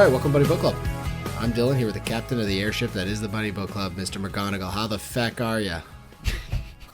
right, welcome Buddy Book Club. I'm Dylan here with the captain of the airship that is the Buddy Book Club, Mr. McGonagall. How the feck are ya?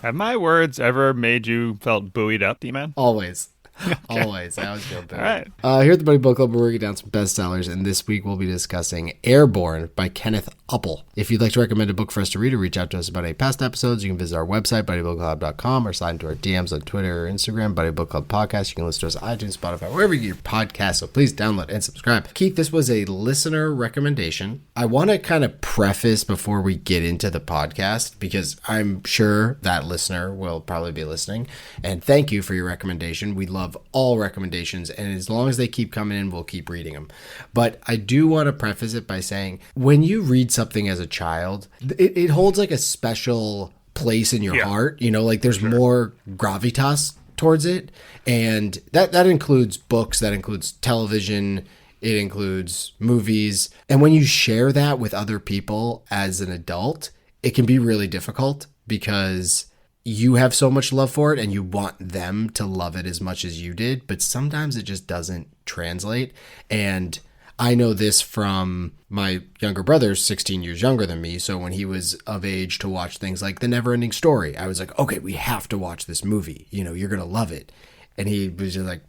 Have my words ever made you felt buoyed up, D-Man? Always. Okay. Always. I always feel bad. All right. Here at the Buddy Book Club, we're working down some bestsellers, and this week we'll be discussing Airborn by Kenneth Oppel. If you'd like to recommend a book for us to read or reach out to us about any past episodes, you can visit our website, buddybookclub.com, or slide into our DMs on Twitter or Instagram, Buddy Book Club Podcast. You can listen to us on iTunes, Spotify, wherever you get your podcasts, so please download and subscribe. Keith, this was a listener recommendation. I want to kind of preface before we get into the podcast, because I'm sure that listener will probably be listening, and thank you for your recommendation. We love all recommendations, and as long as they keep coming in, we'll keep reading them. But I do want to preface it by saying, when you read something as a child, it holds like a special place in your heart. You know, like there's more gravitas towards it, and that includes books, that includes television, it includes movies. And when you share that with other people as an adult, it can be really difficult because you have so much love for it and you want them to love it as much as you did, but sometimes it just doesn't translate. And I know this from my younger brother, 16 years younger than me. So when he was of age to watch things like The Neverending Story, I was like, okay, we have to watch this movie. You know, you're going to love it. And he was just like,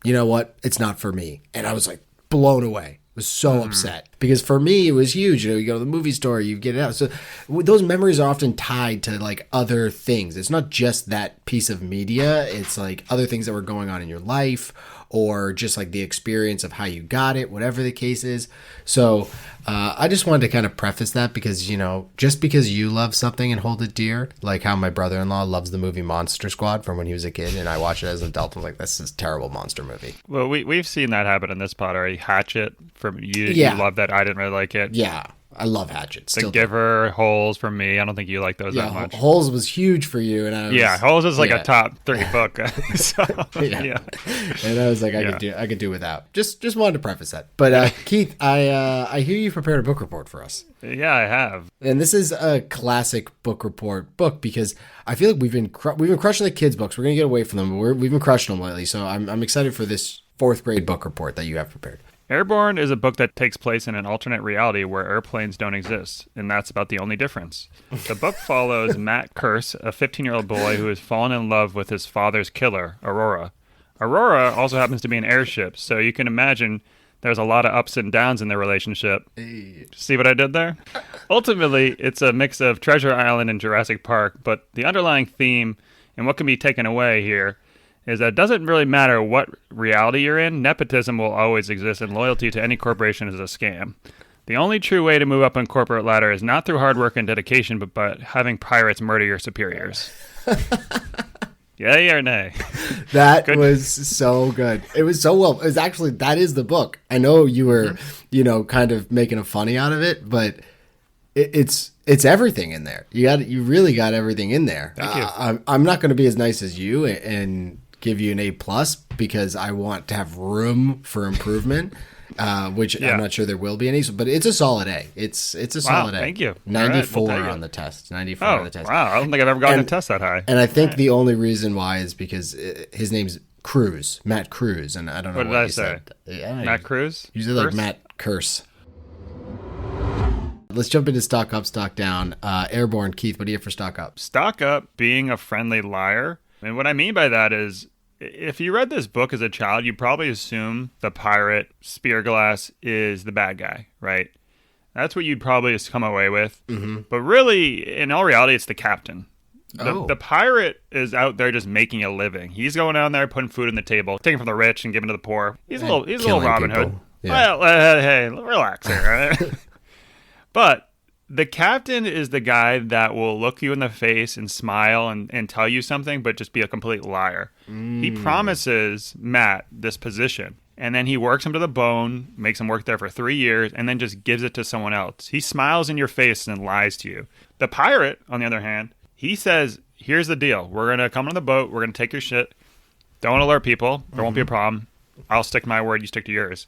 you know what? It's not for me. And I was like blown away. Was so upset because for me it was huge. You know, you go to the movie store, you get it out. So those memories are often tied to like other things. It's not just that piece of media. It's like other things that were going on in your life, or just like the experience of how you got it, whatever the case is. So I just wanted to kind of preface that because, you know, just because you love something and hold it dear, like how my brother-in-law loves the movie Monster Squad from when he was a kid, and I watched it as an adult. I'm like, this is a terrible monster movie. Well, we've seen that happen in this pod already. Hatchet, from you, you love that. I didn't really like it. Yeah. I love Hatchet. The Giver, Holes from me. I don't think you like those that much. Holes was huge for you, and I was, Holes is like a top 3 book. So, and I was like, I could do without. Just wanted to preface that. But Keith, I hear you prepared a book report for us. Yeah, I have. And this is a classic book report book because I feel like we've been crushing the kids' books. We're gonna get away from them, but we've been crushing them lately. So I'm excited for this 4th grade book report that you have prepared. Airborn is a book that takes place in an alternate reality where airplanes don't exist, and that's about the only difference. The book follows Matt Curse, a 15-year-old boy who has fallen in love with his father's killer, Aurora. Aurora also happens to be an airship, so you can imagine there's a lot of ups and downs in their relationship. Hey. See what I did there? Ultimately, it's a mix of Treasure Island and Jurassic Park, but the underlying theme and what can be taken away here is that it doesn't really matter what reality you're in, nepotism will always exist, and loyalty to any corporation is a scam. The only true way to move up on corporate ladder is not through hard work and dedication, but having pirates murder your superiors. Yay or nay? That was so good. It was so well. It's actually, that is the book. I know you were, kind of making a funny out of it, but it's everything in there. You really got everything in there. Thank you. I'm not going to be as nice as you and give you an A+ because I want to have room for improvement, which I'm not sure there will be any. But it's a solid A. It's a solid A. Thank you. 94 on the test. 94 on the test. Wow. I don't think I've ever gotten a test that high. And I think the only reason why is because his name's Cruz, Matt Cruz, and I don't know what did you said. Matt Cruz? You said like Matt Curse. Let's jump into stock up, stock down. Airborn, Keith, what do you have for stock up? Stock up, being a friendly liar. And what I mean by that is, if you read this book as a child, you probably assume the pirate, Spearglass, is the bad guy, right? That's what you'd probably just come away with. Mm-hmm. But really, in all reality, it's the captain. The pirate is out there just making a living. He's going down there, putting food on the table, taking from the rich and giving to the poor. He's a little Robin Hood. Yeah. Well, hey, relax here, right? But the captain is the guy that will look you in the face and smile and tell you something, but just be a complete liar. He promises Matt this position, and then he works him to the bone, makes him work there for 3 years, and then just gives it to someone else. He smiles in your face and lies to you. The pirate, on the other hand, he says, here's the deal. We're going to come on the boat. We're going to take your shit. Don't alert people. There won't be a problem. I'll stick to my word. You stick to yours.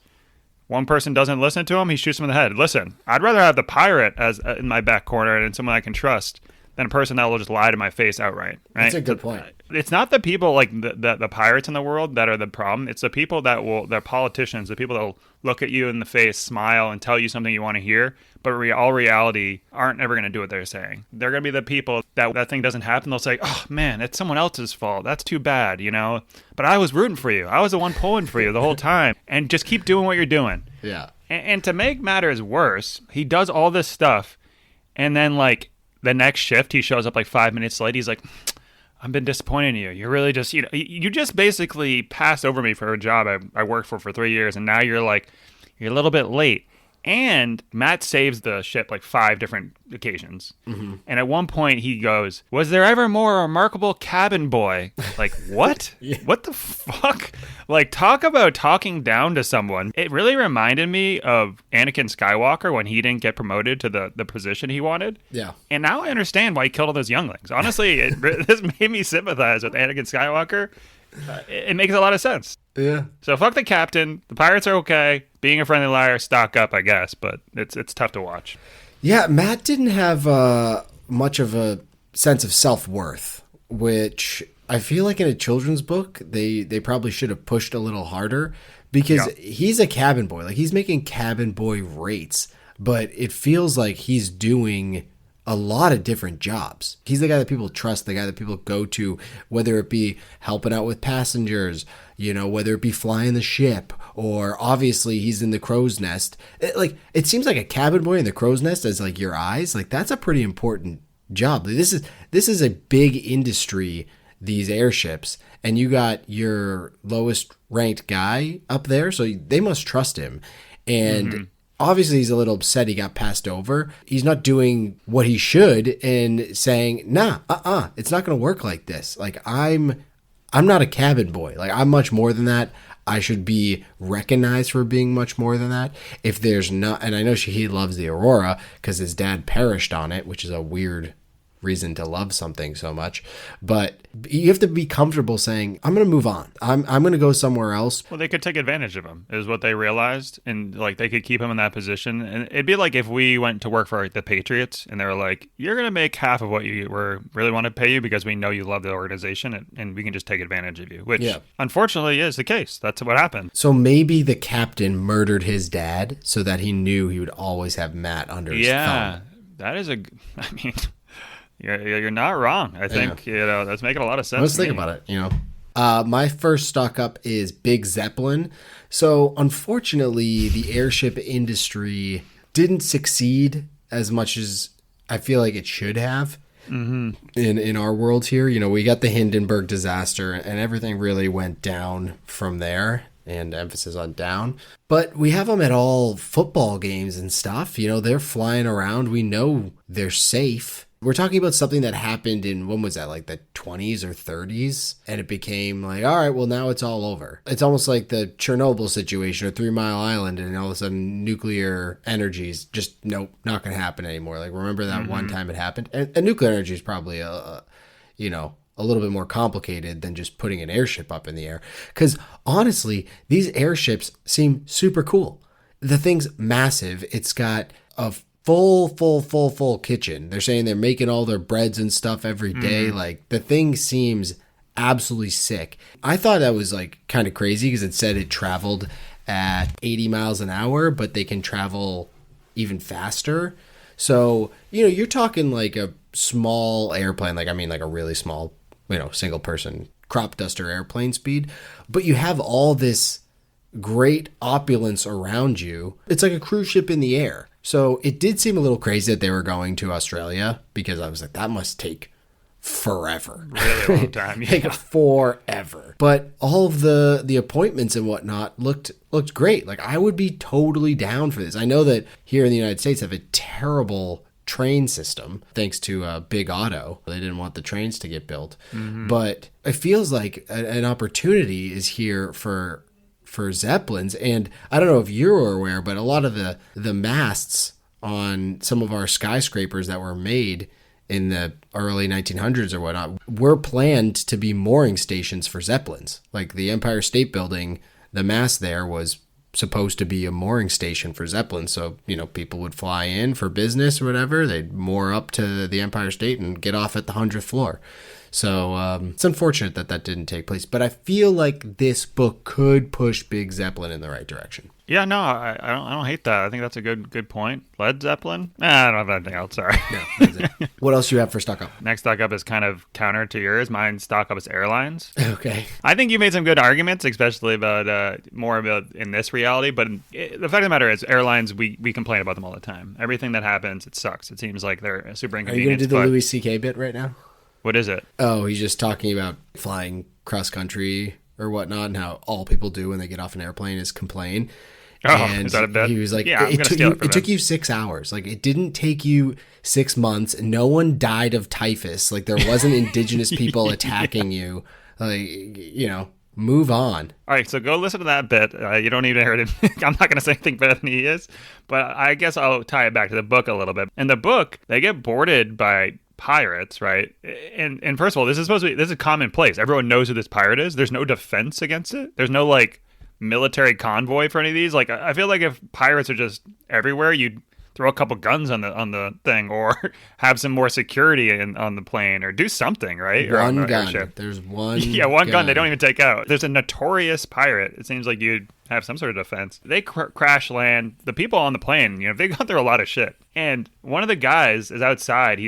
One person doesn't listen to him, he shoots him in the head. Listen, I'd rather have the pirate as in my back corner and someone I can trust than a person that will just lie to my face outright. Right? That's a good point. It's not the people like the pirates in the world that are the problem. It's the people they're politicians, the people that will look at you in the face, smile, and tell you something you want to hear, but all reality aren't ever going to do what they're saying. They're going to be the people that thing doesn't happen. They'll say, oh man, it's someone else's fault. That's too bad, But I was rooting for you. I was the one pulling for you the whole time. And just keep doing what you're doing. Yeah. And to make matters worse, he does all this stuff, and then like the next shift, he shows up like 5 minutes late. He's like, I've been disappointed in you. You're really just, you just basically passed over me for a job I worked for 3 years, and now you're a little bit late. And Matt saves the ship like 5 different occasions. Mm-hmm. And at one point he goes, was there ever more remarkable cabin boy? Like, what? Yeah. What the fuck? Like, talk about talking down to someone. It really reminded me of Anakin Skywalker when he didn't get promoted to the position he wanted. Yeah. And now I understand why he killed all those younglings. Honestly, this made me sympathize with Anakin Skywalker. It makes a lot of sense. Yeah. So fuck the captain. The pirates are okay. Being a friendly liar, stock up, I guess, but it's tough to watch. Yeah, Matt didn't have much of a sense of self-worth, which I feel like in a children's book, they probably should have pushed a little harder, because he's a cabin boy. Like, he's making cabin boy rates, but it feels like he's doing a lot of different jobs. He's the guy that people trust, the guy that people go to, whether it be helping out with passengers, whether it be flying the ship, or obviously he's in the crow's nest. It seems like a cabin boy in the crow's nest as like your eyes. Like, that's a pretty important job. This is a big industry, these airships, and you got your lowest ranked guy up there, so they must trust him. And obviously he's a little upset he got passed over. He's not doing what he should and saying, nah, it's not going to work like this. Like, I'm not a cabin boy. Like, I'm much more than that. I should be recognized for being much more than that. If there's not, and I know he loves the Aurora because his dad perished on it, which is a weird reason to love something so much, but you have to be comfortable saying, I'm going to move on. I'm going to go somewhere else. Well, they could take advantage of him is what they realized, and like they could keep him in that position. And it'd be like if we went to work for like, the Patriots and they were like, you're going to make half of what you really want to pay you because we know you love the organization, and we can just take advantage of you, which unfortunately is the case. That's what happened. So maybe the captain murdered his dad so that he knew he would always have Matt under his thumb. That is You're not wrong. I think that's making a lot of sense. Let's think about it. My first stock up is Big Zepplin. So unfortunately, the airship industry didn't succeed as much as I feel like it should have in our world here. We got the Hindenburg disaster, and everything really went down from there. And emphasis on down. But we have them at all football games and stuff. They're flying around. We know they're safe. We're talking about something that happened in, when was that, like the 20s or 30s? And it became like, all right, well, now it's all over. It's almost like the Chernobyl situation or 3 Mile Island, and all of a sudden nuclear energy is just, nope, not going to happen anymore. Like, remember that one time it happened? And nuclear energy is probably, a little bit more complicated than just putting an airship up in the air. Because honestly, these airships seem super cool. The thing's massive. It's got a full kitchen. They're saying they're making all their breads and stuff every day. Like, the thing seems absolutely sick. I thought that was like kind of crazy because it said it traveled at 80 miles an hour, but they can travel even faster. So, you're talking like a small airplane, like a really small, single person crop duster airplane speed, but you have all this great opulence around you. It's like a cruise ship in the air. So it did seem a little crazy that they were going to Australia, because I was like, that must take forever. Really long time. Yeah. Take forever. But all of the appointments and whatnot looked great. Like, I would be totally down for this. I know that here in the United States have a terrible train system thanks to Big Auto. They didn't want the trains to get built. But it feels like an opportunity is here for Zeppelins. And I don't know if you're aware, but a lot of the masts on some of our skyscrapers that were made in the early 1900s or whatnot were planned to be mooring stations for Zeppelins. Like the Empire State Building, the mast there was supposed to be a mooring station for Zeppelin. So, people would fly in for business or whatever. They'd moor up to the Empire State and get off at the 100th floor. So it's unfortunate that didn't take place. But I feel like this book could push Big Zeppelin in the right direction. Yeah, no, I don't hate that. I think that's a good point. Led Zeppelin? I don't have anything else. Sorry. No, that's it. What else do you have for stock up? Next stock up is kind of counter to yours. Mine stock up is airlines. Okay. I think you made some good arguments, especially about more about in this reality. But the fact of the matter is, airlines, we complain about them all the time. Everything that happens, it sucks. It seems like they're super inconvenient. Are you going to do the Louis C.K. bit right now? What is it? Oh, he's just talking about flying cross country or whatnot, and how all people do when they get off an airplane is complain. Oh, and is that a bit? He was like, yeah, it took you 6 hours. Like, it didn't take you 6 months. No one died of typhus. Like, there wasn't indigenous people attacking you. Like, move on. All right, so go listen to that bit. You don't need to hear it. I'm not going to say anything better than he is, but I guess I'll tie it back to the book a little bit. In the book, they get boarded by pirates, right? And first of all, this is commonplace. Everyone knows who this pirate is. There's no defense against it. There's no military convoy for any of these. I feel like if pirates are just everywhere, you'd throw a couple guns on the thing, or have some more security on the plane, or do something, right? One or gun. airship. There's one. Yeah, one gun. They don't even take out. There's a notorious pirate. It seems like you'd have some sort of defense. They crash land. The people on the plane, they got through a lot of shit. And one of the guys is outside.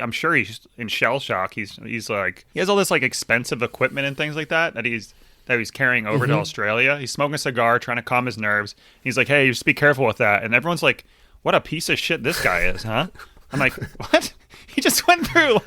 I'm sure he's in shell shock. He's like, he has all this expensive equipment and things like that he's carrying over to Australia. He's smoking a cigar, trying to calm his nerves. He's like, hey, just be careful with that. And everyone's like, what a piece of shit this guy is, huh? I'm like, what? He just went through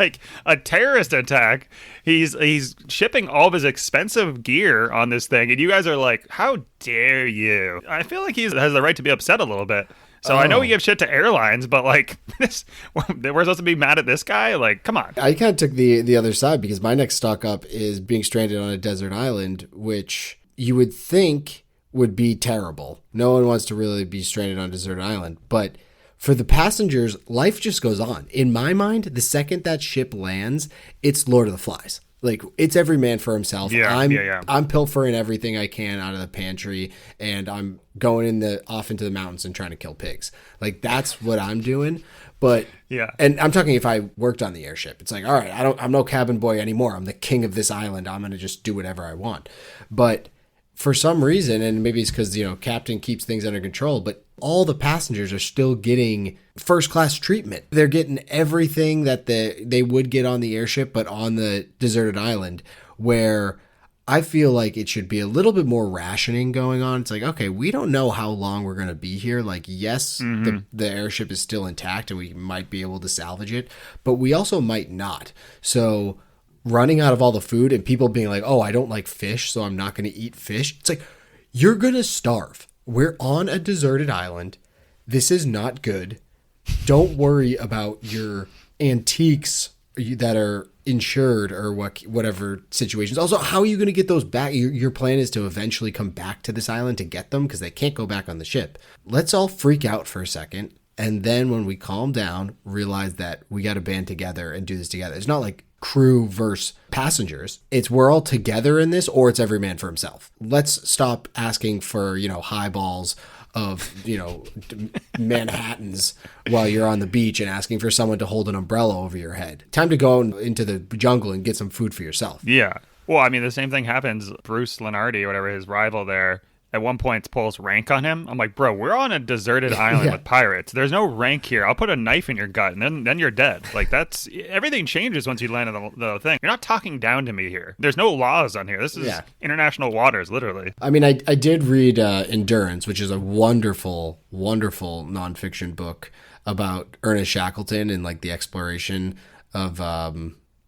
a terrorist attack. He's shipping all of his expensive gear on this thing, and you guys are like, how dare you? I feel like he has the right to be upset a little bit. So I know we give shit to airlines, but we're supposed to be mad at this guy? Come on. I kind of took the other side, because my next stock up is being stranded on a desert island, which you would think would be terrible. No one wants to really be stranded on a desert island, but for the passengers, life just goes on. In my mind, the second that ship lands, it's Lord of the Flies. It's every man for himself. I'm pilfering everything I can out of the pantry, and I'm going off into the mountains and trying to kill pigs. That's what I'm doing. But yeah, and I'm talking if I worked on the airship, it's all right, I'm no cabin boy anymore. I'm the king of this island. I'm going to just do whatever I want. But for some reason, and maybe it's because, captain keeps things under control, but all the passengers are still getting first class treatment. They're getting everything that they would get on the airship, but on the deserted island, where I feel like it should be a little bit more rationing going on. It's okay, we don't know how long we're going to be here. Yes, the airship is still intact and we might be able to salvage it, but we also might not. So running out of all the food and people being like, oh, I don't like fish, so I'm not going to eat fish. It's you're going to starve. We're on a deserted island. This is not good. Don't worry about your antiques that are insured or whatever situations. Also, how are you going to get those back? Your plan is to eventually come back to this island to get them, because they can't go back on the ship. Let's all freak out for a second. And then when we calm down, realize that we got to band together and do this together. It's not crew versus passengers. It's we're all together in this, or it's every man for himself. Let's stop asking for, highballs of, Manhattans while you're on the beach and asking for someone to hold an umbrella over your head. Time to go into the jungle and get some food for yourself. Yeah. Well, the same thing happens. Bruce Lenardi, or whatever, his rival there, at one point pulls rank on him. I'm like, bro, we're on a deserted island with pirates. There's no rank here. I'll put a knife in your gut, and then you're dead. That's everything changes once you land on the thing. You're not talking down to me here. There's no laws on here. This is international waters, literally. I did read Endurance, which is a wonderful, wonderful nonfiction book about Ernest Shackleton and the exploration of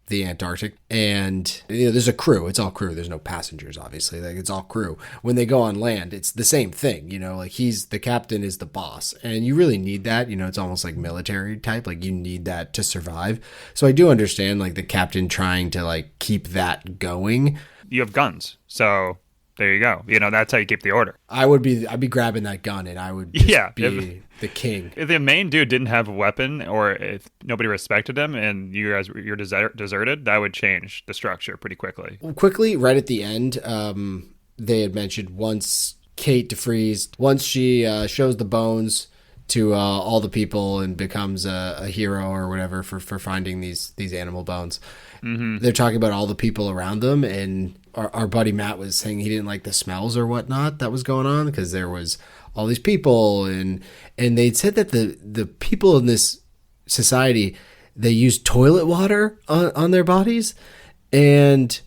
the Antarctic. And there's a crew. It's all crew. There's no passengers, obviously. It's all crew. When they go on land, it's the same thing. He's the captain is the boss, and you really need that. It's almost like military type. You need that to survive. So I do understand the captain trying to keep that going. You have guns, so there you go. That's how you keep the order. I'd be grabbing that gun, and I would just be the king. If the main dude didn't have a weapon, or if nobody respected him, and you're deserted, that would change the structure pretty quickly. Quickly, right at the end, they had mentioned once Kate to freeze. Once she shows the bones to all the people and becomes a hero or whatever for finding these animal bones. They're talking about all the people around them, and our buddy Matt was saying he didn't like the smells or whatnot that was going on because there was all these people, and they'd said that the people in this society, they use toilet water on their bodies, and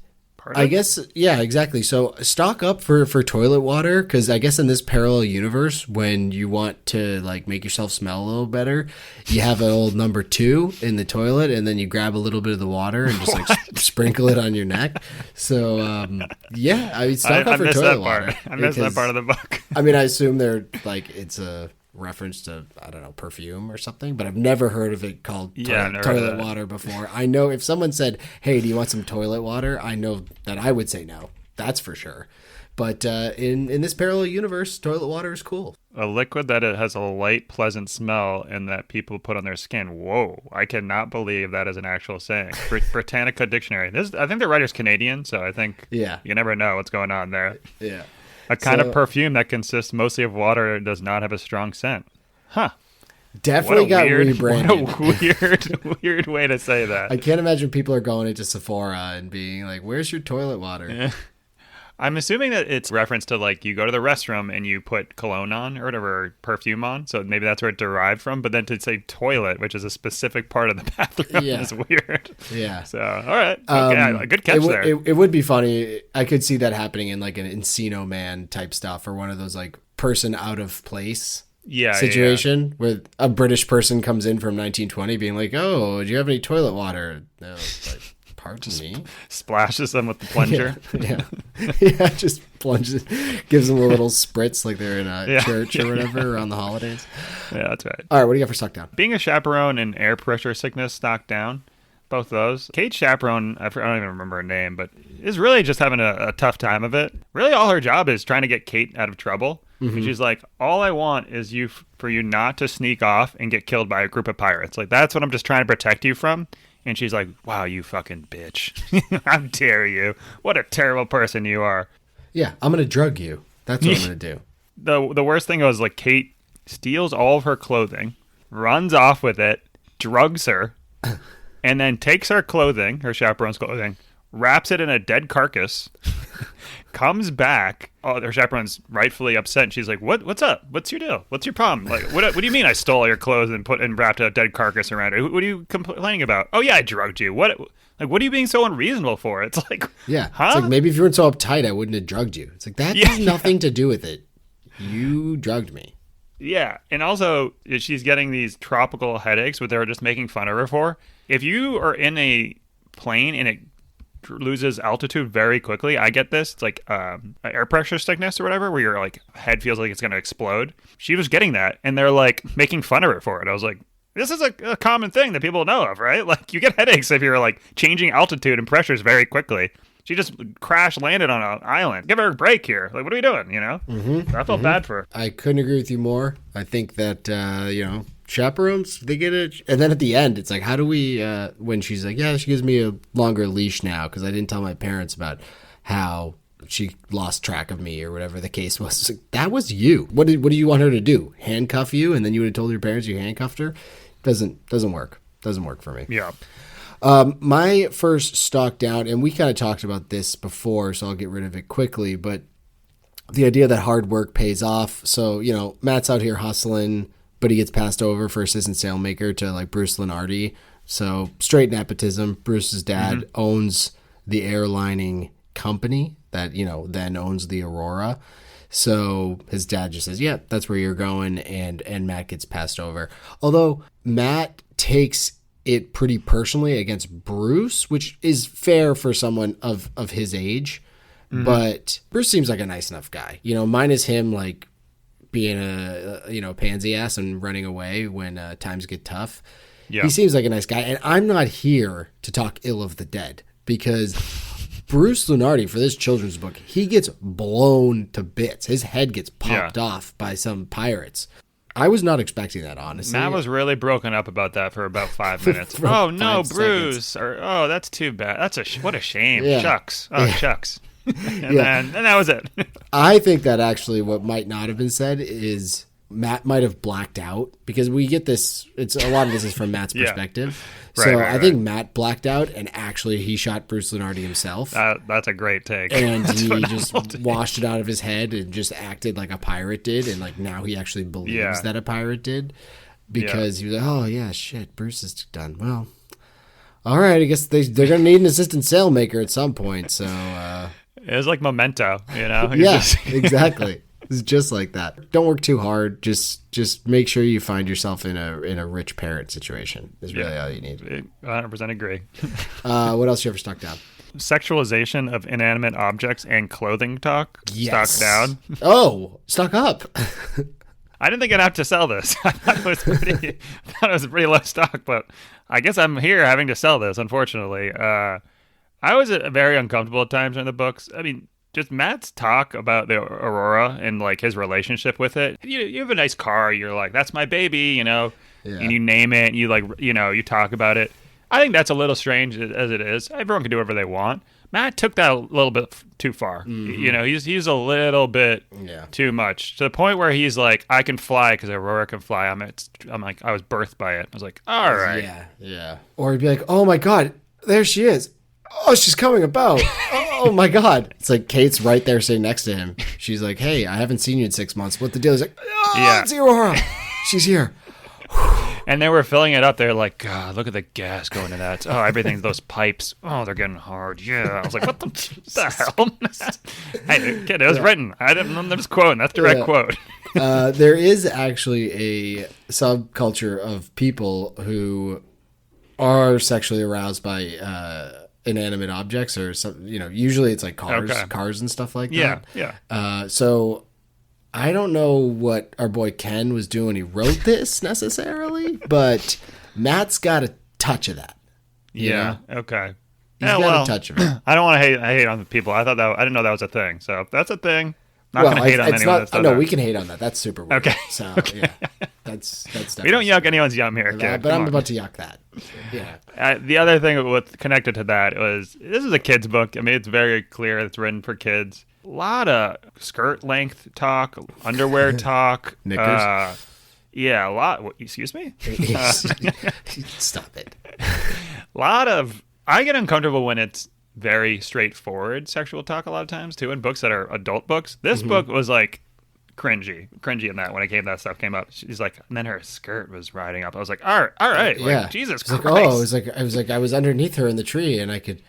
I guess, yeah, exactly. So stock up for toilet water, because I guess in this parallel universe, when you want to like make yourself smell a little better, you have an old number 2 in the toilet, and then you grab a little bit of the water and just like sprinkle it on your neck. So yeah, I mean, stock up for toilet water. I missed that part of the book. I mean, I assume they're like it's a reference to, I don't know, perfume or something, but I've never heard of it called toilet water before. I know if someone said, hey, do you want some toilet water? I know that I would say no. That's for sure. But in this parallel universe, toilet water is cool. A liquid that it has a light, pleasant smell and that people put on their skin. Whoa, I cannot believe that is an actual saying. Britannica Dictionary. I think the writer's Canadian, so I think you never know what's going on there. Yeah. A kind of perfume that consists mostly of water and does not have a strong scent. Huh. Definitely got rebranded. What a weird way to say that. I can't imagine people are going into Sephora and being like, where's your toilet water? Yeah. I'm assuming that it's reference to like you go to the restroom and you put cologne on or whatever, perfume on. So maybe that's where it derived from. But then to say toilet, which is a specific part of the bathroom, is weird. Yeah. So, all right. Okay, good catch there. It would be funny. I could see that happening in like an Encino Man type stuff, or one of those like person out of place situation where a British person comes in from 1920 being like, oh, do you have any toilet water? No, like, pardon me. Splashes them with the plunger. Yeah, just plunges, gives them a little spritz like they're in a church or whatever around the holidays. Yeah, that's right. All right, what do you got for stock down? Being a chaperone and air pressure sickness, stock down. Both of those. Kate's chaperone, I don't even remember her name, but is really just having a tough time of it. Really, all her job is trying to get Kate out of trouble. And she's like, all I want is for you not to sneak off and get killed by a group of pirates. Like, that's what I'm just trying to protect you from. And she's like, wow, you fucking bitch. How dare you? What a terrible person you are. Yeah, I'm going to drug you. That's what I'm going to do. The worst thing was, like, Kate steals all of her clothing, runs off with it, drugs her, and then takes her clothing, her chaperone's clothing, wraps it in a dead carcass, comes back. Oh, her chaperone's rightfully upset. And she's like, what's up? What's your deal? What's your problem? Like, what do you mean I stole all your clothes and wrapped a dead carcass around it? What are you complaining about? Oh, yeah, I drugged you. What are you being so unreasonable for? It's like, yeah, huh? It's like, maybe if you weren't so uptight, I wouldn't have drugged you. It's like, that has nothing to do with it. You drugged me. Yeah, and also she's getting these tropical headaches, which they're just making fun of her for. If you are in a plane and it loses altitude very quickly, I get this. It's like air pressure sickness or whatever, where your like head feels like it's going to explode. She was getting that, and they're like making fun of her for it. I was like, this is a common thing that people know of, right? Like, you get headaches if you're like changing altitude and pressures very quickly. She just crash landed on an island. Give her a break here. Like, what are we doing? You know? I felt bad for her. I couldn't agree with you more. I think that chaperones, they get it. And then at the end, it's like, how do we, when she's like, yeah, she gives me a longer leash now because I didn't tell my parents about how she lost track of me or whatever the case was. It's like, that was you. What do you want her to do? Handcuff you? And then you would have told your parents you handcuffed her? Doesn't work. Doesn't work for me. Yeah. My first stock down, and we kind of talked about this before, so I'll get rid of it quickly, but the idea that hard work pays off. So, Matt's out here hustling, but he gets passed over for assistant sailmaker to like Bruce Lenardi. So straight nepotism. Bruce's dad owns the airlining company that, then owns the Aurora. So his dad just says, yeah, that's where you're going. And Matt gets passed over. Although Matt takes it pretty personally against Bruce, which is fair for someone of his age. But Bruce seems like a nice enough guy, minus him like being a pansy ass and running away when times get tough. Yeah. He seems like a nice guy. And I'm not here to talk ill of the dead, because Bruce Lenardi, for this children's book, he gets blown to bits. His head gets popped off by some pirates. I was not expecting that, honestly. Matt was really broken up about that for about 5 minutes. Oh, no, Bruce. Or, oh, that's too bad. What a shame. Yeah. Shucks. Oh, shucks. and that was it. I think that actually what might not have been said is Matt might have blacked out, because we get this. It's a lot of this is from Matt's perspective. So I think Matt blacked out, and actually he shot Bruce Lunardi himself. That's a great take. And he just washed it out of his head and just acted like a pirate did. And like now he actually believes that a pirate did, because he was like, oh yeah, shit, Bruce is done. Well, all right, I guess they're going to need an assistant sailmaker at some point. So it was like Memento, you know? Yeah, exactly. It's just like that. Don't work too hard. Just make sure you find yourself in a rich parent situation is really all you need. 100% agree. What else you ever stuck down? Sexualization of inanimate objects and clothing talk. Yes. Stuck down. Oh, stuck up. I didn't think I'd have to sell this. I thought it was pretty low stock, but I guess I'm here having to sell this, unfortunately. I was very uncomfortable at times in the books. I mean, just Matt's talk about the Aurora and like his relationship with it. You have a nice car. You're like, that's my baby, you know, and you name it. And you like, you know, you talk about it. I think that's a little strange as it is. Everyone can do whatever they want. Matt took that a little bit too far. Mm-hmm. You know, he's a little bit too much, to the point where he's like, I can fly because Aurora can fly. I'm like, I was birthed by it. I was like, all right. Yeah. Or he'd be like, oh my God, there she is. Oh, she's coming about. Oh my God. It's like Kate's right there sitting next to him. She's like, hey, I haven't seen you in 6 months. What the deal? He's like, it's Aurora. She's here. And they were filling it up. They're like, God, look at the gas going to that. Oh, everything's those pipes. Oh, they're getting hard. Yeah. I was like, what the hell? Hey, kid, it was written. I'm just quoting. That's direct quote. There is actually a subculture of people who are sexually aroused by inanimate objects, or some, you know, usually it's like cars and stuff like that. Yeah. So I don't know what our boy Ken was doing when he wrote this necessarily, but Matt's got a touch of that. Yeah. Know? Okay. He's got a touch of it. I don't want to hate on the people. I didn't know that was a thing. So if that's a thing, not going to hate on anyone. No, we can hate on that. That's super weird. Okay. So yeah, that's we don't yuck anyone's yum here, kid. But I'm about to yuck that. Yeah. The other thing with connected to that was, this is a kid's book. I mean, it's very clear it's written for kids. A lot of skirt length talk, underwear talk. Knickers. Yeah, a lot. Excuse me? Stop it. A lot of. I get uncomfortable when it's very straightforward sexual talk a lot of times too, in books that are adult books. This book was like cringy in that when that stuff came up. She's like, and then her skirt was riding up. I was like, all right, like, Jesus Christ. I was underneath her in the tree, and I could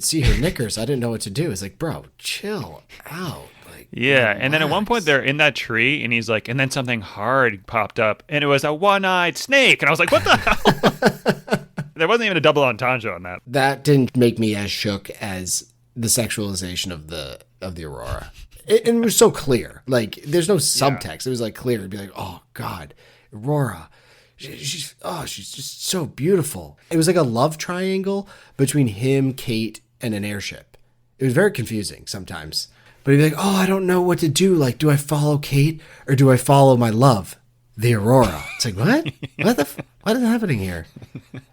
see her knickers. I didn't know what to do. It's like, bro, chill out. Like, relax. And then at one point they're in that tree, and he's like, and then something hard popped up, and it was a one-eyed snake, and I was like, what the hell? There wasn't even a double entendre on that. That didn't make me as shook as the sexualization of the Aurora. It was so clear. Like, there's no subtext. It was like clear. It'd be like, oh God, Aurora. She's just so beautiful. It was like a love triangle between him, Kate, and an airship. It was very confusing sometimes. But he'd be like, oh, I don't know what to do. Like, do I follow Kate or do I follow my love, the Aurora? It's like, what? What is happening here?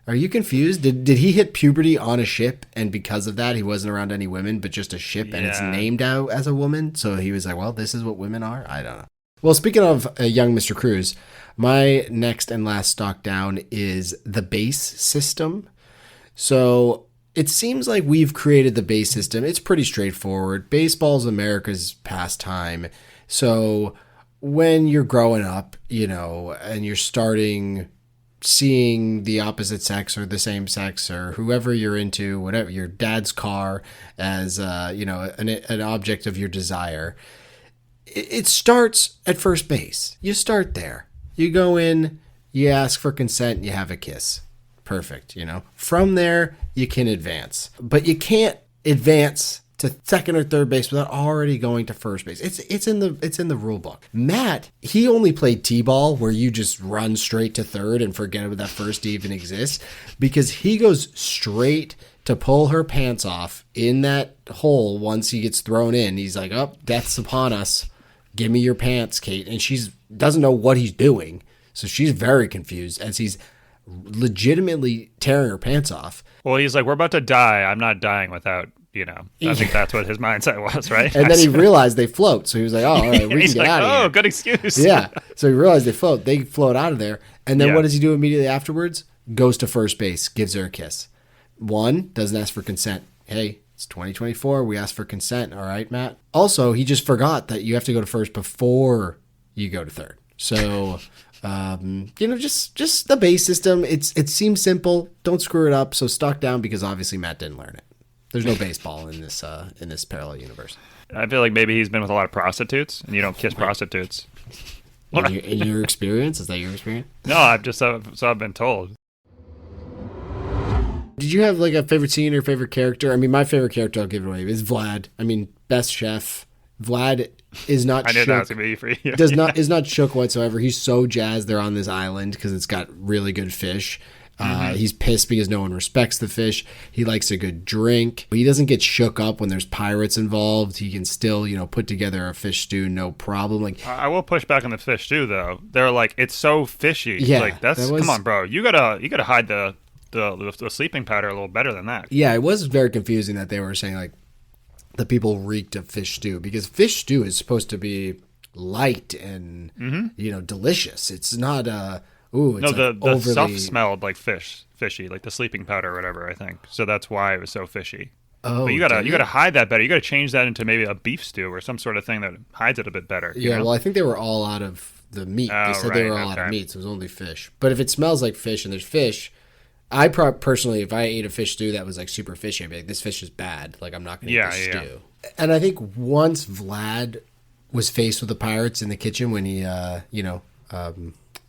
Are you confused? Did he hit puberty on a ship, and because of that he wasn't around any women, but just a ship, and it's named out as a woman? So he was like, well, this is what women are? I don't know. Well, speaking of young Mr. Cruz, my next and last stock down is the base system. So it seems like we've created the base system. It's pretty straightforward. Baseball's America's pastime. So when you're growing up, you know, and you're starting seeing the opposite sex or the same sex or whoever you're into, whatever, your dad's car as, you know, an object of your desire, it starts at first base. You start there. You go in, you ask for consent, you have a kiss. Perfect, you know. From there, you can advance. But you can't advance to second or third base without already going to first base. It's in the rule book. Matt, he only played T-ball, where you just run straight to third and forget that first even exists, because he goes straight to pull her pants off in that hole once he gets thrown in. He's like, oh, death's upon us. Give me your pants, Kate. And she doesn't know what he's doing. So she's very confused as he's legitimately tearing her pants off. Well, he's like, we're about to die. I'm not dying without I think that's what his mindset was, right? And then he realized they float. So he was like, oh, all right, we can get out of here. Oh, good excuse. Yeah. So he realized they float. They float out of there. And then what does he do immediately afterwards? Goes to first base, gives her a kiss. One, doesn't ask for consent. Hey, it's 2024. We asked for consent. All right, Matt. Also, he just forgot that you have to go to first before you go to third. So, just the base system. It seems simple. Don't screw it up. So stock down because obviously Matt didn't learn it. There's no baseball in this parallel universe. I feel like maybe he's been with a lot of prostitutes, and you don't kiss prostitutes. In your experience? Is that your experience? No, I've been told. Did you have like a favorite scene or favorite character? I mean, my favorite character, I'll give it away, is Vlad. I mean, best chef. Vlad is not I knew shook. that was going to be for you. Is not shook whatsoever. He's so jazzed they're on this island because it's got really good fish. He's pissed because no one respects the fish. He likes a good drink. He doesn't get shook up when there's pirates involved. He can still, put together a fish stew, no problem. Like, I will push back on the fish stew, though. They're like, it's so fishy. Yeah, like come on, bro. You gotta hide the sleeping powder a little better than that. Yeah, it was very confusing that they were saying like the people reeked of fish stew because fish stew is supposed to be light and delicious. It's not the stuff smelled like fishy, like the sleeping powder or whatever, I think. So that's why it was so fishy. Oh, but you gotta hide that better. You gotta change that into maybe a beef stew or some sort of thing that hides it a bit better. Yeah, well, I think they were all out of the meat. They said they were all out of meat, so it was only fish. But if it smells like fish and there's fish, I personally, if I ate a fish stew that was like super fishy, I'd be like, this fish is bad. Like, I'm not gonna eat this stew. And I think once Vlad was faced with the pirates in the kitchen when he,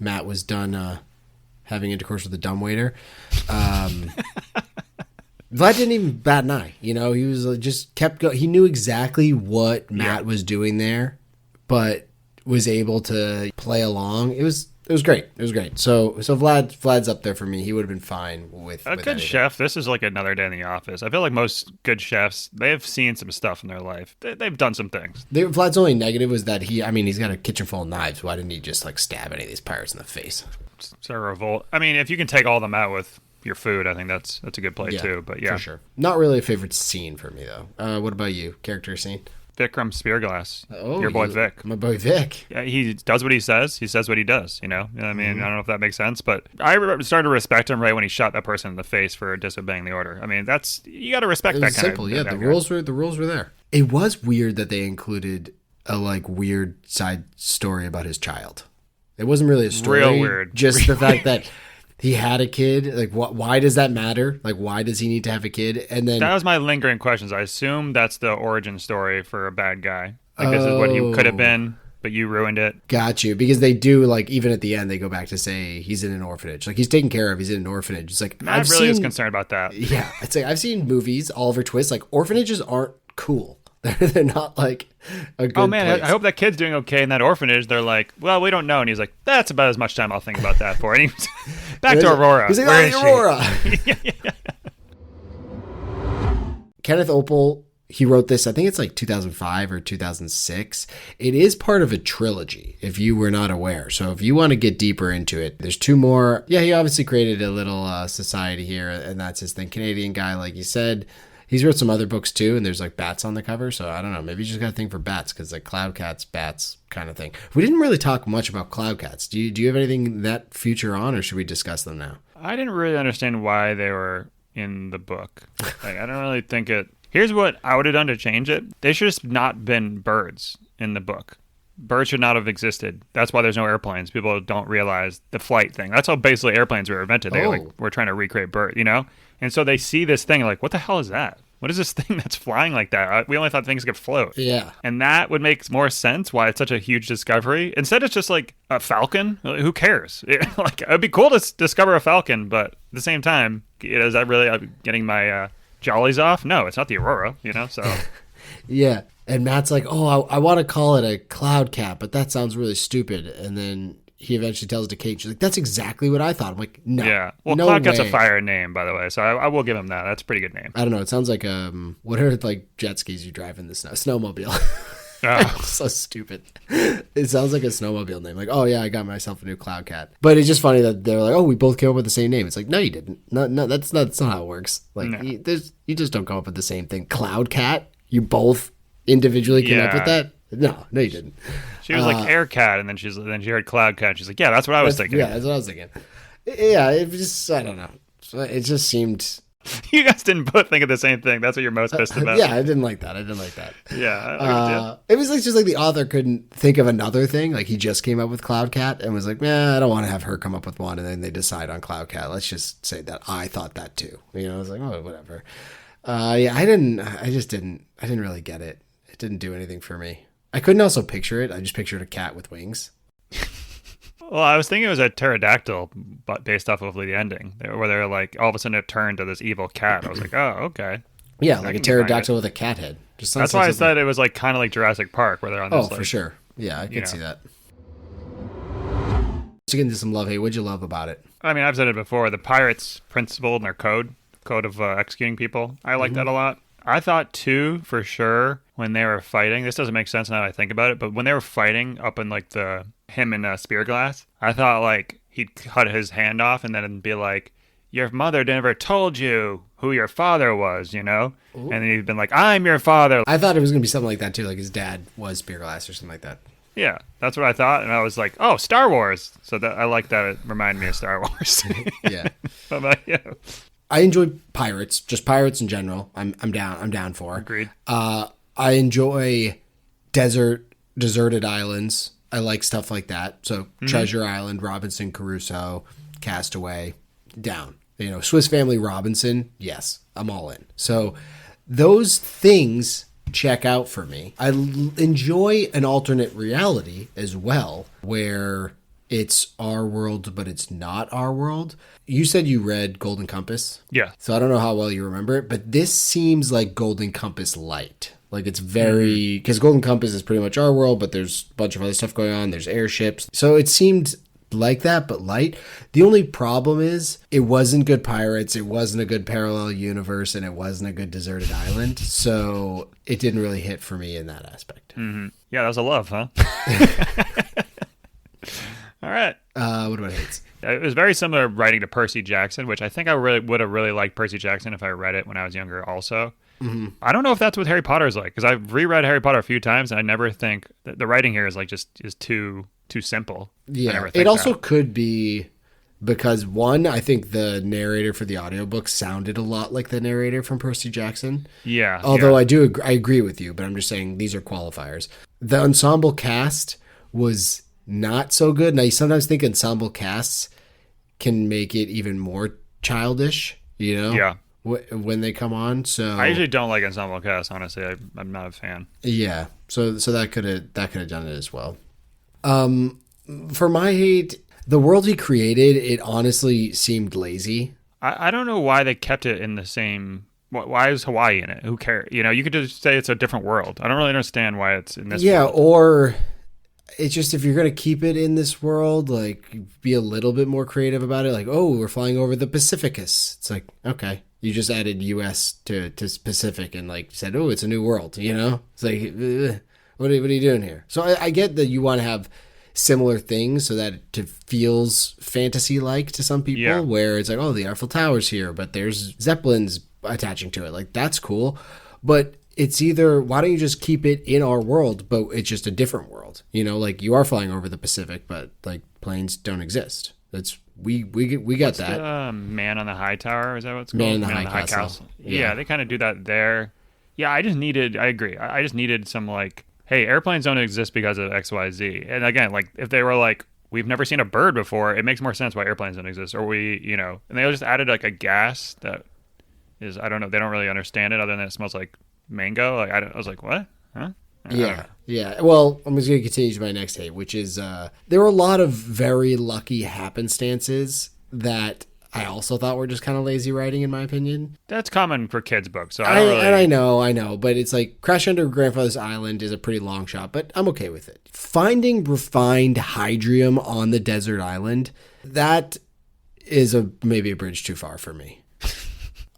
Matt was done having intercourse with the dumbwaiter. Vlad didn't even bat an eye. He was just kept going. He knew exactly what Matt was doing there, but was able to play along. It was great. It was great. So Vlad's up there for me. He would have been fine with a good chef. This is like another day in the office. I feel like most good chefs, they've seen some stuff in their life. They've done some things. Vlad's only negative was that he's got a kitchen full of knives. Why didn't he just like stab any of these pirates in the face? It's a revolt. I mean, if you can take all of them out with your food, I think that's a good play too. But yeah, for sure. Not really a favorite scene for me though. What about you? Character scene? Vikram Spearglass. Your boy Vic. My boy Vic. Yeah, he does what he says. He says what he does, I mean, I don't know if that makes sense, but I started to respect him right when he shot that person in the face for disobeying the order. I mean, you got to respect that kind simple. Yeah, the rules were there. It was weird that they included a like weird side story about his child. It wasn't really a story. Real weird. Just the fact that he had a kid. Like, why does that matter? Like, why does he need to have a kid? And then that was my lingering questions. I assume that's the origin story for a bad guy. Like, this is what he could have been, but you ruined it. Got you. Because they do, like, even at the end, they go back to say he's in an orphanage. Like, he's taken care of. He's in an orphanage. It's like, I really was concerned about that. Yeah. It's like, I've seen movies, Oliver Twist. Like, orphanages aren't cool. They're not like a good place. I hope that kid's doing okay in that orphanage. They're like, well, we don't know. And he's like, that's about as much time I'll think about that for. And he's back to Aurora. He's like, where is Aurora. She? Kenneth Oppel, he wrote this, I think it's like 2005 or 2006. It is part of a trilogy, if you were not aware. So if you want to get deeper into it, there's two more. Yeah, he obviously created a little society here, and that's his thing. Canadian guy, like you said. He's wrote some other books too, and there's like bats on the cover. So I don't know. Maybe you just got a thing for bats because like cloud cats, bats kind of thing. We didn't really talk much about cloud cats. Do you have anything that future on, or should we discuss them now? I didn't really understand why they were in the book. Like, I don't really think it. Here's what I would have done to change it. They should have not been birds in the book. Birds should not have existed. That's why there's no airplanes. People don't realize the flight thing. That's how basically airplanes were invented. They were trying to recreate birds, And so they see this thing like, what the hell is that? What is this thing that's flying like that? We only thought things could float. Yeah. And that would make more sense why it's such a huge discovery. Instead, it's just like a falcon. Who cares? It'd be cool to discover a falcon, but at the same time, is that really getting my jollies off? No, it's not the Aurora, so. Yeah. And Matt's like, I want to call it a cloud cat, but that sounds really stupid. And then he eventually tells it to Kate. She's like, that's exactly what I thought. I'm like, no. Yeah. Well, no Cloud Cat's way. a fire name, by the way. So I will give him that. That's a pretty good name. I don't know. It sounds like what are like jet skis you drive in the snow? Snowmobile. Oh. So stupid. It sounds like a snowmobile name. Like, oh yeah, I got myself a new Cloud Cat. But it's just funny that they're like, oh, we both came up with the same name. It's like, no, you didn't. No, that's not how it works. Like, No. you just don't come up with the same thing. Cloud Cat. You both individually came up with that. No, you didn't. She was like Air Cat, and then she heard Cloud Cat. She's like, yeah, that's what I was thinking. Yeah, that's what I was thinking. Yeah, it just, I don't know. It just seemed. You guys didn't both think of the same thing. That's what you're most pissed about. Yeah, I didn't like that. Yeah. It was like just like the author couldn't think of another thing. Like he just came up with Cloud Cat and was like, I don't want to have her come up with one. And then they decide on Cloud Cat. Let's just say that I thought that too. I was like, oh, whatever. Yeah, I didn't really get it. It didn't do anything for me. I couldn't also picture it. I just pictured a cat with wings. Well, I was thinking it was a pterodactyl, but based off of the ending, where they're like, all of a sudden it turned to this evil cat. I was like, oh, okay. Yeah, like a pterodactyl with a cat head. That's why I said it was like kind of like Jurassic Park, where they're on this. Oh, for sure. Yeah, I could see that. Let's get into some love hate. What'd you love about it? I mean, I've said it before. The pirates' principle and their code of executing people. I like that a lot. I thought too, for sure, when they were fighting. This doesn't make sense now that I think about it, but when they were fighting up in like him and Spearglass, I thought like he'd cut his hand off and then be like, "Your mother never told you who your father was," Ooh. And then he'd been like, "I'm your father." I thought it was gonna be something like that too, like his dad was Spearglass or something like that. Yeah, that's what I thought, and I was like, "Oh, Star Wars!" So that I like that. It reminded me of Star Wars. Yeah. What about you? I enjoy pirates, just pirates in general. I'm down for. Agreed. I enjoy deserted islands. I like stuff like that. So Treasure Island, Robinson Crusoe, Castaway, down. Swiss Family Robinson, yes, I'm all in. So those things check out for me. I enjoy an alternate reality as well, where it's our world, but it's not our world. You said you read Golden Compass. Yeah. So I don't know how well you remember it, but this seems like Golden Compass light. Like it's very, because Golden Compass is pretty much our world, but there's a bunch of other stuff going on. There's airships. So it seemed like that, but light. The only problem is it wasn't good pirates. It wasn't a good parallel universe, and it wasn't a good deserted island. So it didn't really hit for me in that aspect. Mm-hmm. Yeah, that was a love, huh? All right. What about hates? It was very similar writing to Percy Jackson, which I think I really would have really liked Percy Jackson if I read it when I was younger also. Mm-hmm. I don't know if that's what Harry Potter is like, because I've reread Harry Potter a few times, and I never think that the writing here is like is too simple. Yeah, it also could be because, one, I think the narrator for the audiobook sounded a lot like the narrator from Percy Jackson. Yeah. Although I agree with you, but I'm just saying these are qualifiers. The ensemble cast was not so good. Now, you sometimes think ensemble casts can make it even more childish, Yeah. When they come on. So I usually don't like ensemble casts, honestly. I'm not a fan. Yeah. So that could have done it as well. For my hate, the world he created, it honestly seemed lazy. I don't know why they kept it in the same. Why is Hawaii in it? Who cares? You could just say it's a different world. I don't really understand why it's in this world. Or it's just, if you're going to keep it in this world, like, be a little bit more creative about it. Like, oh, we're flying over the Pacificus. It's like, okay. You just added U.S. to Pacific and like said, oh, it's a new world, It's like, what are you doing here? So I get that you want to have similar things so that it feels fantasy-like to some people, where it's like, oh, the Eiffel Tower's here, but there's Zeppelins attaching to it. Like, that's cool. But it's either, why don't you just keep it in our world, but it's just a different world? Like, you are flying over the Pacific, but like planes don't exist. That's we got that. Man on the High Tower, is that what it's called? Man in the High Castle. Yeah, they kind of do that there. Yeah, I agree. I just needed some like, hey, airplanes don't exist because of XYZ. And again, like if they were like, we've never seen a bird before, it makes more sense why airplanes don't exist. Or and they just added like a gas that is, I don't know, they don't really understand it other than it smells like mango. Like I was like, what? Huh? Yeah. Well, I'm just going to continue to my next hate, which is there were a lot of very lucky happenstances that I also thought were just kind of lazy writing, in my opinion. That's common for kids' books. So I know, but it's like Crash Under Grandfather's Island is a pretty long shot, but I'm okay with it. Finding refined hydrium on the desert island, that is maybe a bridge too far for me.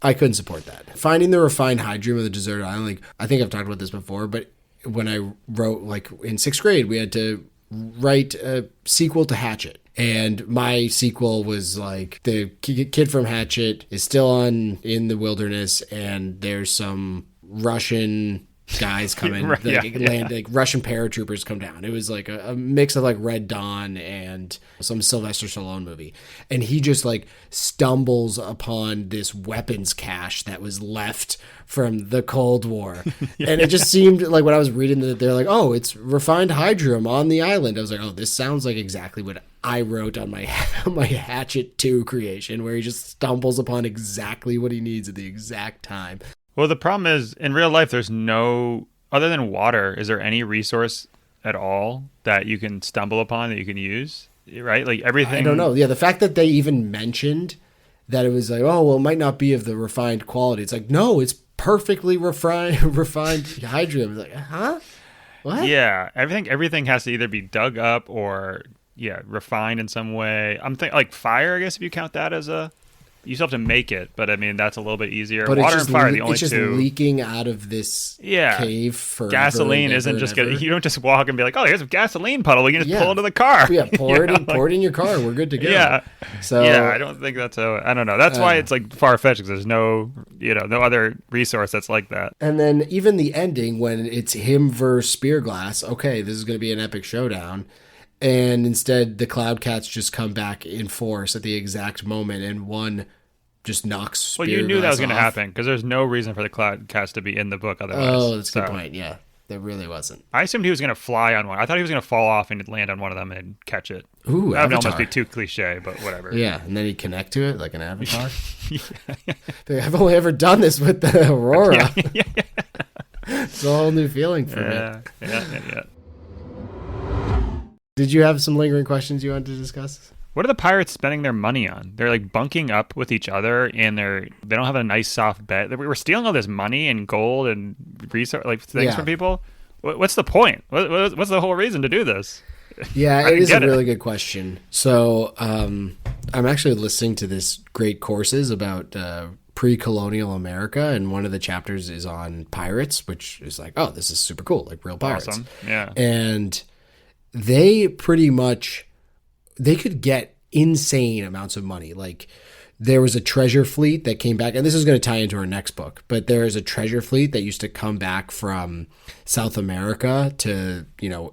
I couldn't support that. Finding the refined hydrium of the desert island, like, I think I've talked about this before, but when I wrote, like in 6th grade, we had to write a sequel to Hatchet. And my sequel was like the kid from Hatchet is still in the wilderness, and there's some Russian guys coming, like Russian paratroopers come down. It was like a mix of like Red Dawn and some Sylvester Stallone movie. And he just like stumbles upon this weapons cache that was left from the Cold War. And it just seemed like when I was reading that, they're like, oh, it's refined hydrium on the island. I was like, oh, this sounds like exactly what I wrote on my Hatchet 2 creation, where he just stumbles upon exactly what he needs at the exact time. Well, the problem is, in real life, there's no, other than water, is there any resource at all that you can stumble upon that you can use? Right? Like everything. I don't know. Yeah, the fact that they even mentioned that it was like, oh, well, it might not be of the refined quality. It's like, no, it's perfectly refined hydrium. It's like, huh? What? Yeah, everything has to either be dug up or, refined in some way. I'm thinking, like fire, I guess, if you count that as a... You still have to make it, but I mean, that's a little bit easier. But water and fire are the only it's just two. Leaking out of this cave for gasoline isn't just getting. You don't just walk and be like, "Oh, here's a gasoline puddle. We can just pull it into the car." Yeah, pour it in your car. We're good to go. Yeah. So I don't think that's I don't know. That's why it's like far fetched, because there's no other resource that's like that. And then even the ending, when it's him versus Spearglass. Okay, this is going to be an epic showdown. And instead, the Cloud Cats just come back in force at the exact moment, and one just knocks Spearglass off. Well, you knew that was going to happen, because there's no reason for the Cloud Cats to be in the book otherwise. Oh, that's a good point. Yeah, there really wasn't. I assumed he was going to fly on one. I thought he was going to fall off and land on one of them and catch it. Ooh, that would almost be too cliche, but whatever. Yeah, and then he'd connect to it like an avatar. I've only ever done this with the Aurora. It's a whole new feeling for me. Yeah. Did you have some lingering questions you wanted to discuss? What are the pirates spending their money on? They're like bunking up with each other, and they don't have a nice soft bed. We were stealing all this money and gold and things from people. What's the point? What's the whole reason to do this? Yeah, it is a really good question. So I'm actually listening to this great courses about pre-colonial America, and one of the chapters is on pirates, which is like, oh, this is super cool, like real pirates. Awesome. Yeah. And they pretty much, they could get insane amounts of money. Like there was a treasure fleet that came back, and this is going to tie into our next book, but there is a treasure fleet that used to come back from South America to,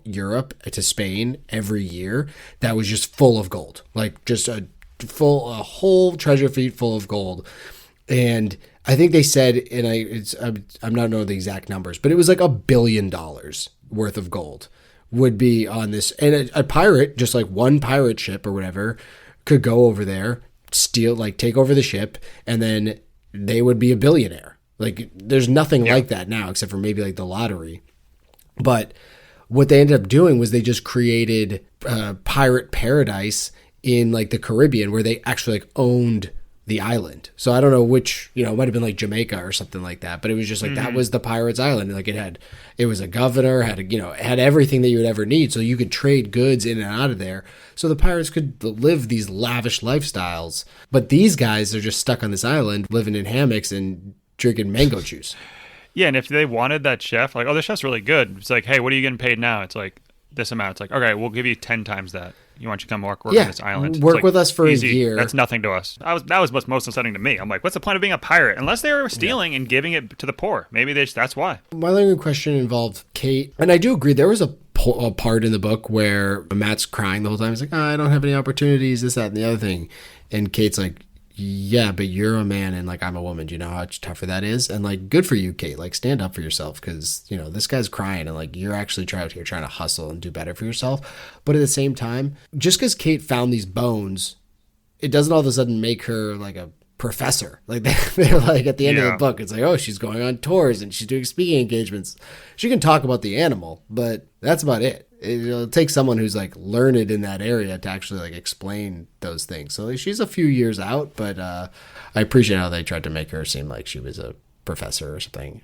Europe, to Spain every year, that was just full of gold, like just a whole treasure fleet full of gold. And I think they said, and I'm not knowing the exact numbers, but it was like $1 billion worth of gold would be on this. And a pirate, just like one pirate ship or whatever, could go over there, steal, like take over the ship, and then they would be a billionaire. Like there's nothing like that now, except for maybe like the lottery. But what they ended up doing was they just created pirate paradise in like the Caribbean, where they actually like owned the island. So I don't know which, it might have been like Jamaica or something like that, but it was just like, that was the pirates island. Like it was a governor, had everything that you would ever need. So you could trade goods in and out of there. So the pirates could live these lavish lifestyles, but these guys are just stuck on this island living in hammocks and drinking mango juice. Yeah. And if they wanted that chef, like, oh, this chef's really good. It's like, hey, what are you getting paid now? It's like this amount. It's like, okay, we'll give you 10 times that. You want you to come work on this island? Work with us for a year. That's nothing to us. That was what's most upsetting to me. I'm like, what's the point of being a pirate? Unless they were stealing and giving it to the poor. Maybe that's why. My lingering question involved Kate. And I do agree, there was a part in the book where Matt's crying the whole time. He's like, I don't have any opportunities, this, that, and the other thing. And Kate's like, yeah, but you're a man and like I'm a woman. Do you know how much tougher that is? And like, good for you, Kate. Like, stand up for yourself, because this guy's crying and like you're actually out here trying to hustle and do better for yourself. But at the same time, just because Kate found these bones, it doesn't all of a sudden make her like a professor. Like they're like at the end of the book, it's like, oh, she's going on tours and she's doing speaking engagements. She can talk about the animal, but that's about it. It'll take someone who's like learned in that area to actually like explain those things. So like, she's a few years out, but I appreciate how they tried to make her seem like she was a professor or something.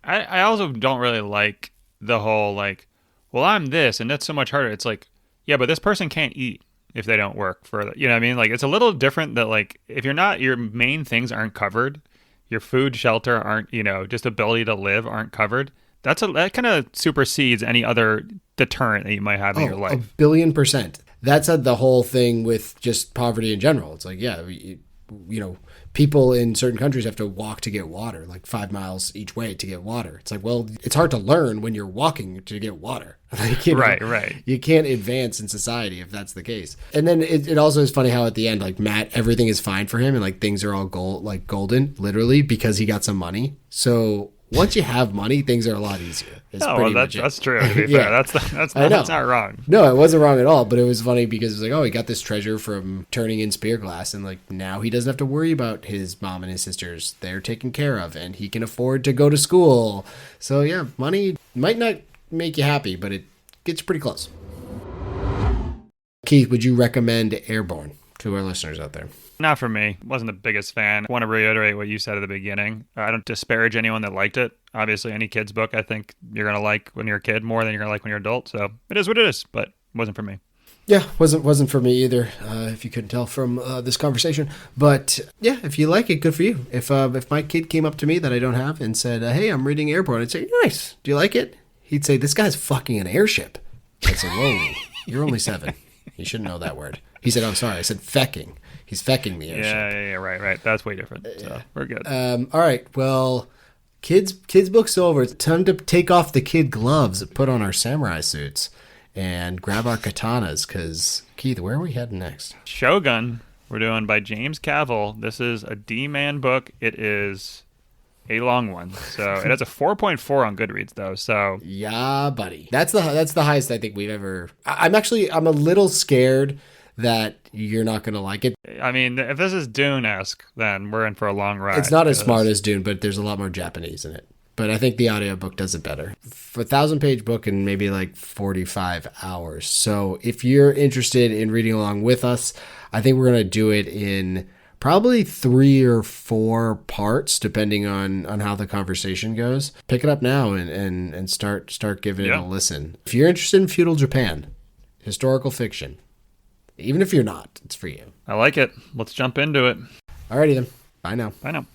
I also don't really like the whole like, well, I'm this and that's so much harder. It's like, yeah, but this person can't eat if they don't work for you know what I mean? Like it's a little different that like if you're not, your main things aren't covered, your food, shelter aren't, just ability to live aren't covered. that kind of supersedes any other deterrent that you might have in your life. 1,000,000,000%. That's the whole thing with just poverty in general. It's like, yeah, people in certain countries have to walk to get water, like 5 miles each way to get water. It's like, well, it's hard to learn when you're walking to get water. Like, right. You can't advance in society if that's the case. And then it also is funny how at the end, like Matt, everything is fine for him and like things are all golden, literally, because he got some money. So once you have money, things are a lot easier. That's true. To be fair, that's not wrong. No, it wasn't wrong at all. But it was funny because it was like, oh, he got this treasure from turning in spear glass, and like now he doesn't have to worry about his mom and his sisters. They're taken care of, and he can afford to go to school. So yeah, money might not make you happy, but it gets pretty close. Keith, would you recommend Airborn to our listeners out there? Not for me. Wasn't the biggest fan. I want to reiterate what you said at the beginning. I don't disparage anyone that liked it. Obviously, any kid's book I think you're going to like when you're a kid more than you're going to like when you're an adult. So it is what it is, but it wasn't for me. Yeah, wasn't for me either, if you couldn't tell from this conversation. But yeah, if you like it, good for you. If my kid came up to me that I don't have and said, hey, I'm reading Airborn, I'd say, nice. Do you like it? He'd say, this guy's fucking an airship. I'd say, whoa, you're only 7. You shouldn't know that word. He said, I'm sorry. I said fecking. He's fecking the airship. Yeah, right. That's way different. So we're good. All right. Well, kids book's over. It's time to take off the kid gloves, put on our samurai suits, and grab our katanas. Because Keith, where are we heading next? Shōgun. We're doing by James Clavell. This is a D-man book. It is a long one. So it has a 4.4 on Goodreads though. So yeah, buddy. That's the highest I think we've ever. I'm a little scared that you're not going to like it. I mean, if this is Dune-esque, then we're in for a long ride. It's not as smart as Dune, but there's a lot more Japanese in it. But I think the audiobook does it better. For a 1,000-page book in maybe like 45 hours. So if you're interested in reading along with us, I think we're going to do it in probably 3 or 4 parts, depending on how the conversation goes. Pick it up now and start giving it a listen. If you're interested in feudal Japan, historical fiction, even if you're not, it's for you. I like it. Let's jump into it. Alrighty then. Bye now. Bye now.